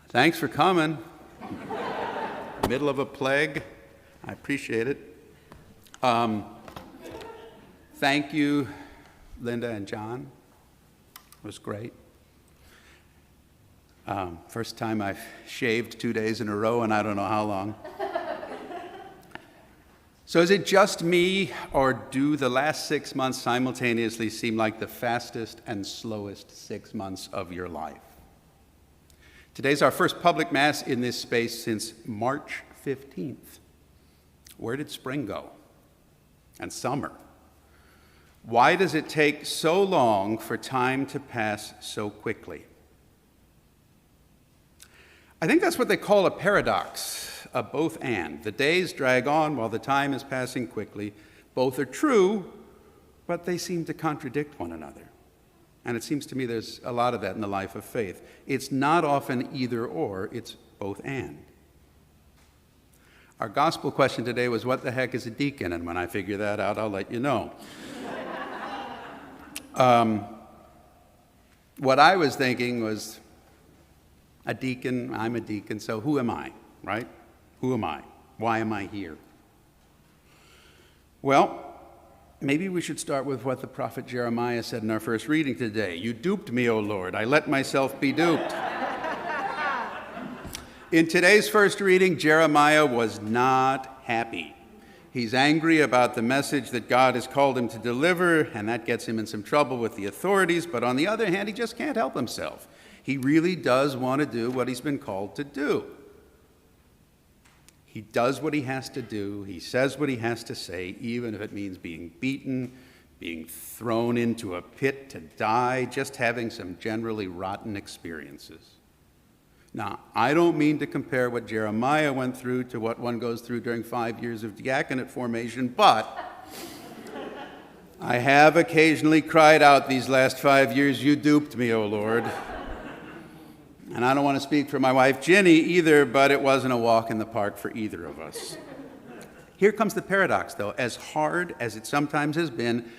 Thanks for coming. Middle of a plague. I appreciate it. Thank you, Linda and John. It was great. First time I've shaved 2 days in a row and I don't know how long. So is it just me, or do the last 6 months simultaneously seem like the fastest and slowest 6 months of your life? Today's our first public Mass in this space since March 15th. Where did spring go? And summer? Why does it take so long for time to pass so quickly? I think that's what they call a paradox, a both and. The days drag on while the time is passing quickly. Both are true, but they seem to contradict one another. And it seems to me there's a lot of that in the life of faith. It's not often either or, it's both and. Our gospel question today was, what the heck is a deacon? And when I figure that out, I'll let you know. What I was thinking was, a deacon, I'm a deacon, so who am I, right? Who am I? Why am I here? Well, maybe we should start with what the prophet Jeremiah said in our first reading today. You duped me, O Lord. I let myself be duped. In today's first reading, Jeremiah was not happy. He's angry about the message that God has called him to deliver, and that gets him in some trouble with the authorities. But on the other hand, he just can't help himself. He really does want to do what he's been called to do. He does what he has to do. He says what he has to say, even if it means being beaten, being thrown into a pit to die, just having some generally rotten experiences. Now, I don't mean to compare what Jeremiah went through to what one goes through during 5 years of diaconate formation, but I have occasionally cried out these last 5 years, you duped me, O Lord. And I don't want to speak for my wife, Ginny, either, but it wasn't a walk in the park for either of us. Here comes the paradox, though. As hard as it sometimes has been,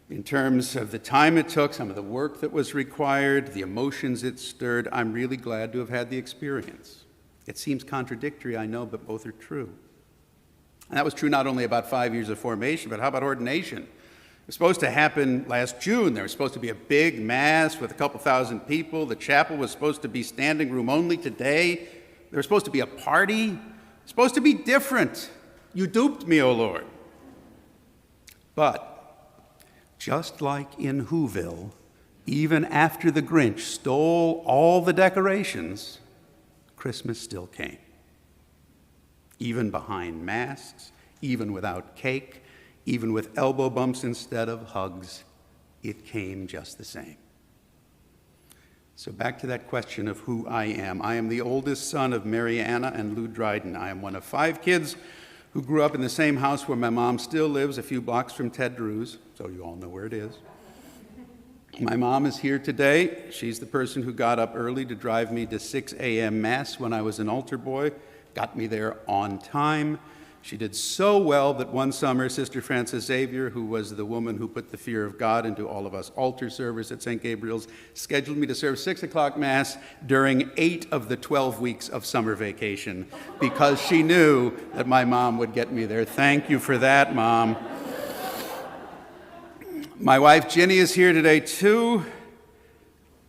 in terms of the time it took, some of the work that was required, the emotions it stirred, I'm really glad to have had the experience. It seems contradictory, I know, but both are true. And that was true not only about 5 years of formation, but how about ordination? It was supposed to happen last June. There was supposed to be a big Mass with a couple thousand people. The chapel was supposed to be standing room only today. There was supposed to be a party. It was supposed to be different. You duped me, O Lord. But just like in Whoville, even after the Grinch stole all the decorations, Christmas still came. Even behind masks, even without cake, even with elbow bumps instead of hugs, it came just the same. So back to that question of who I am. I am the oldest son of Mary Anna and Lou Dryden. I am one of 5 kids who grew up in the same house where my mom still lives, a few blocks from Ted Drew's, so you all know where it is. My mom is here today. She's the person who got up early to drive me to 6 a.m. Mass when I was an altar boy, got me there on time. She did so well that one summer, Sister Frances Xavier, who was the woman who put the fear of God into all of us altar servers at St. Gabriel's, scheduled me to serve 6 o'clock Mass during 8 of the 12 weeks of summer vacation because she knew that my mom would get me there. Thank you for that, Mom. My wife, Ginny, is here today, too.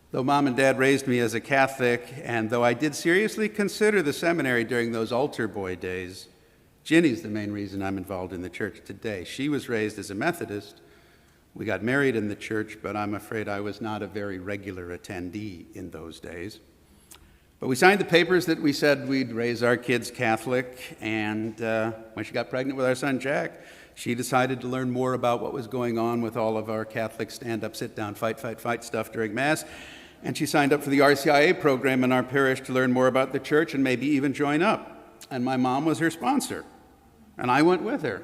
Though Mom and Dad raised me as a Catholic, and though I did seriously consider the seminary during those altar boy days, Ginny's the main reason I'm involved in the church today. She was raised as a Methodist. We got married in the church, but I'm afraid I was not a very regular attendee in those days. But we signed the papers that we said we'd raise our kids Catholic, and when she got pregnant with our son Jack, she decided to learn more about what was going on with all of our Catholic stand-up, sit-down, fight stuff during Mass, and she signed up for the RCIA program in our parish to learn more about the church and maybe even join up. And my mom was her sponsor. And I went with her.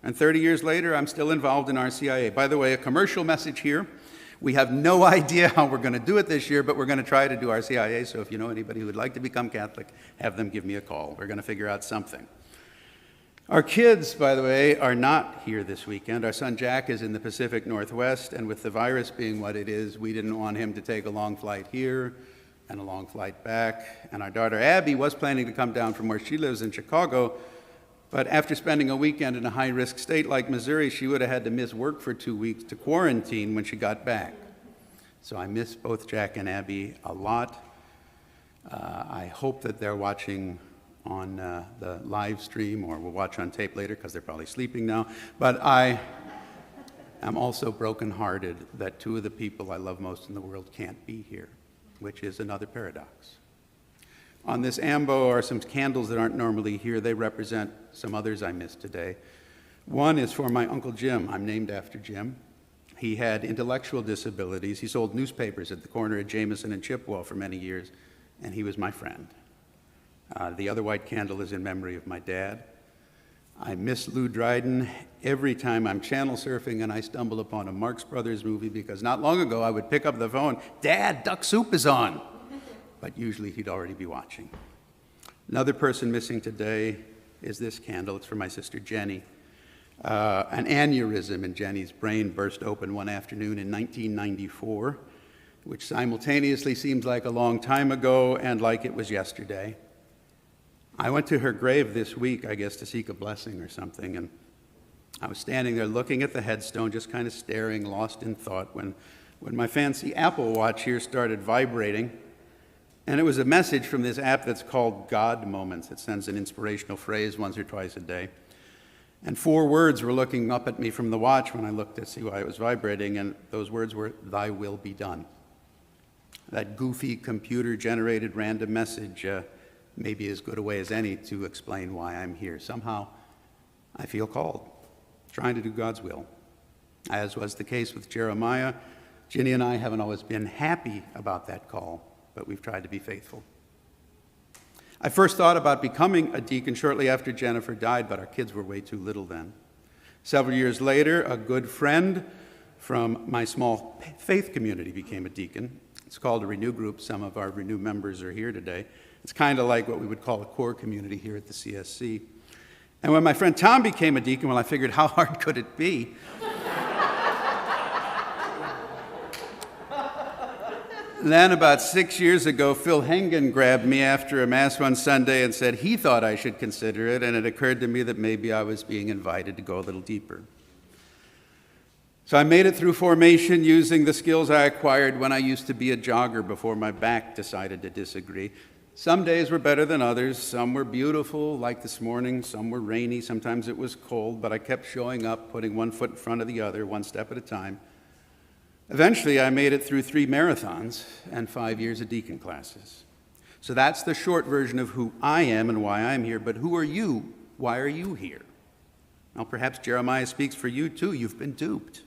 And 30 years later, I'm still involved in RCIA. By the way, a commercial message here. We have no idea how we're going to do it this year, but we're going to try to do RCIA. So if you know anybody who would like to become Catholic, have them give me a call. We're going to figure out something. Our kids, by the way, are not here this weekend. Our son Jack is in the Pacific Northwest, and with the virus being what it is, we didn't want him to take a long flight here and a long flight back. And our daughter Abby was planning to come down from where she lives in Chicago, but after spending a weekend in a high-risk state like Missouri, she would have had to miss work for 2 weeks to quarantine when she got back. So I miss both Jack and Abby a lot. I hope that they're watching on the live stream or will watch on tape later because they're probably sleeping now. But I am also brokenhearted that two of the people I love most in the world can't be here, which is another paradox. On this ambo are some candles that aren't normally here. They represent some others I missed today. One is for my Uncle Jim. I'm named after Jim. He had intellectual disabilities. He sold newspapers at the corner of Jameson and Chippewa for many years, and he was my friend. The other white candle is in memory of my dad. I miss Lou Dryden every time I'm channel surfing and I stumble upon a Marx Brothers movie, because not long ago I would pick up the phone, "Dad, Duck Soup is on." But usually he'd already be watching. Another person missing today is this candle. It's for my sister Jenny. An aneurysm in Jenny's brain burst open one afternoon in 1994, which simultaneously seems like a long time ago and like it was yesterday. I went to her grave this week, I guess, to seek a blessing or something, and I was standing there looking at the headstone, just kind of staring, lost in thought, when my fancy Apple Watch here started vibrating. And it was a message from this app that's called God Moments. It sends an inspirational phrase once or twice a day. And 4 words were looking up at me from the watch when I looked to see why it was vibrating, and those words were, "Thy will be done." That goofy computer-generated random message may be as good a way as any to explain why I'm here. Somehow, I feel called, trying to do God's will. As was the case with Jeremiah, Ginny and I haven't always been happy about that call, but we've tried to be faithful. I first thought about becoming a deacon shortly after Jennifer died, but our kids were way too little then. Several years later, a good friend from my small faith community became a deacon. It's called a Renew group. Some of our Renew members are here today. It's kind of like what we would call a core community here at the CSC. And when my friend Tom became a deacon, well, I figured, how hard could it be? Then about 6 years ago, Phil Hengen grabbed me after a Mass one Sunday and said he thought I should consider it, and it occurred to me that maybe I was being invited to go a little deeper. So I made it through formation using the skills I acquired when I used to be a jogger before my back decided to disagree. Some days were better than others. Some were beautiful, like this morning. Some were rainy. Sometimes it was cold, but I kept showing up, putting one foot in front of the other, one step at a time. Eventually, I made it through 3 marathons and 5 years of deacon classes. So that's the short version of who I am and why I'm here. But who are you? Why are you here? Well, perhaps Jeremiah speaks for you too. You've been duped.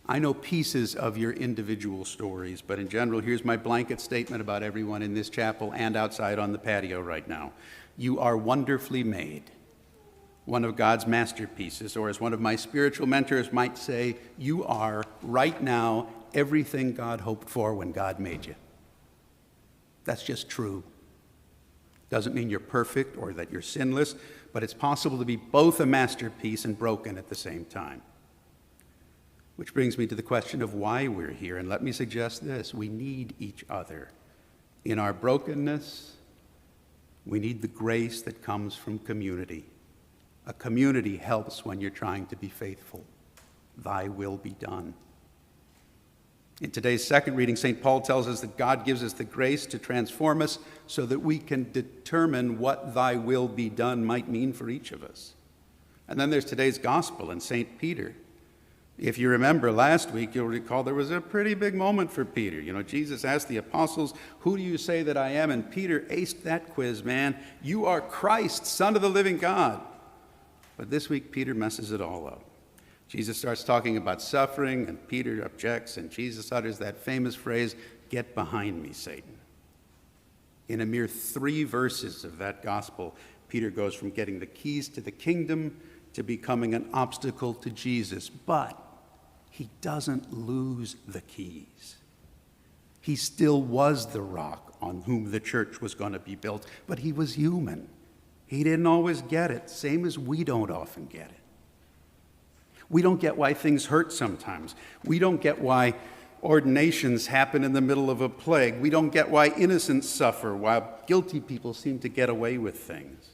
I know pieces of your individual stories, but in general, here's my blanket statement about everyone in this chapel and outside on the patio right now. You are wonderfully made. One of God's masterpieces, or as one of my spiritual mentors might say, you are right now everything God hoped for when God made you. That's just true. Doesn't mean you're perfect or that you're sinless, but it's possible to be both a masterpiece and broken at the same time. Which brings me to the question of why we're here, and let me suggest this. We need each other. In our brokenness, we need the grace that comes from community. A community helps when you're trying to be faithful. Thy will be done. In today's second reading, St. Paul tells us that God gives us the grace to transform us so that we can determine what thy will be done might mean for each of us. And then there's today's gospel in St. Peter. If you remember last week, you'll recall there was a pretty big moment for Peter. You know, Jesus asked the apostles, "Who do you say that I am?" And Peter aced that quiz, man. You are Christ, Son of the living God. But this week, Peter messes it all up. Jesus starts talking about suffering, and Peter objects, and Jesus utters that famous phrase, "Get behind me, Satan." In a mere 3 verses of that gospel, Peter goes from getting the keys to the kingdom to becoming an obstacle to Jesus. But he doesn't lose the keys. He still was the rock on whom the church was going to be built, but he was human. He didn't always get it, same as we don't often get it. We don't get why things hurt sometimes. We don't get why ordinations happen in the middle of a plague. We don't get why innocents suffer while guilty people seem to get away with things.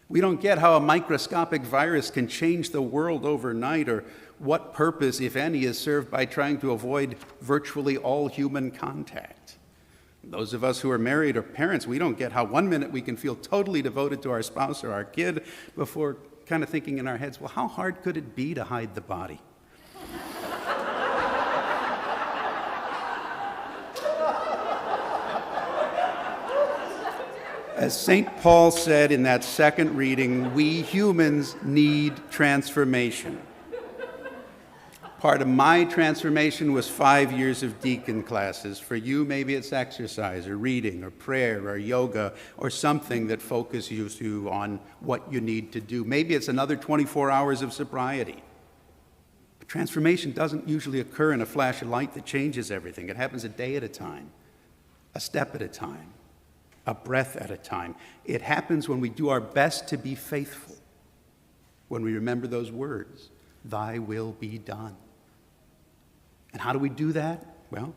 We don't get how a microscopic virus can change the world overnight, or what purpose, if any, is served by trying to avoid virtually all human contact. Those of us who are married or parents, we don't get how one minute we can feel totally devoted to our spouse or our kid before kind of thinking in our heads, well, how hard could it be to hide the body? As St. Paul said in that second reading, we humans need transformation. Part of my transformation was 5 years of deacon classes. For you, maybe it's exercise or reading or prayer or yoga or something that focuses you on what you need to do. Maybe it's another 24 hours of sobriety. But transformation doesn't usually occur in a flash of light that changes everything. It happens a day at a time, a step at a time, a breath at a time. It happens when we do our best to be faithful, when we remember those words, "Thy will be done." And how do we do that? Well,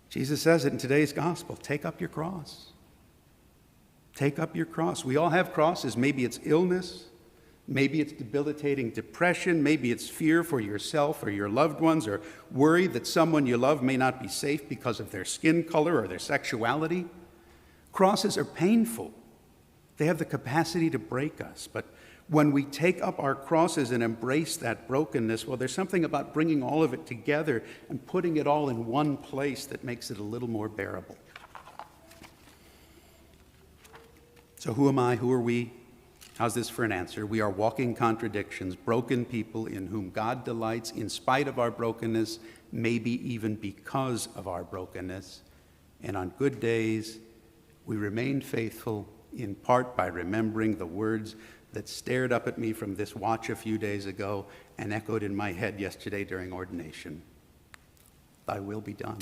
Jesus says it in today's gospel, take up your cross. Take up your cross. We all have crosses. Maybe it's illness, maybe it's debilitating depression, maybe it's fear for yourself or your loved ones, or worry that someone you love may not be safe because of their skin color or their sexuality. Crosses are painful. They have the capacity to break us. But when we take up our crosses and embrace that brokenness, well, there's something about bringing all of it together and putting it all in one place that makes it a little more bearable. So who am I? Who are we? How's this for an answer? We are walking contradictions, broken people in whom God delights in spite of our brokenness, maybe even because of our brokenness. And on good days, we remain faithful, in part by remembering the words that stared up at me from this watch a few days ago and echoed in my head yesterday during ordination. Thy will be done.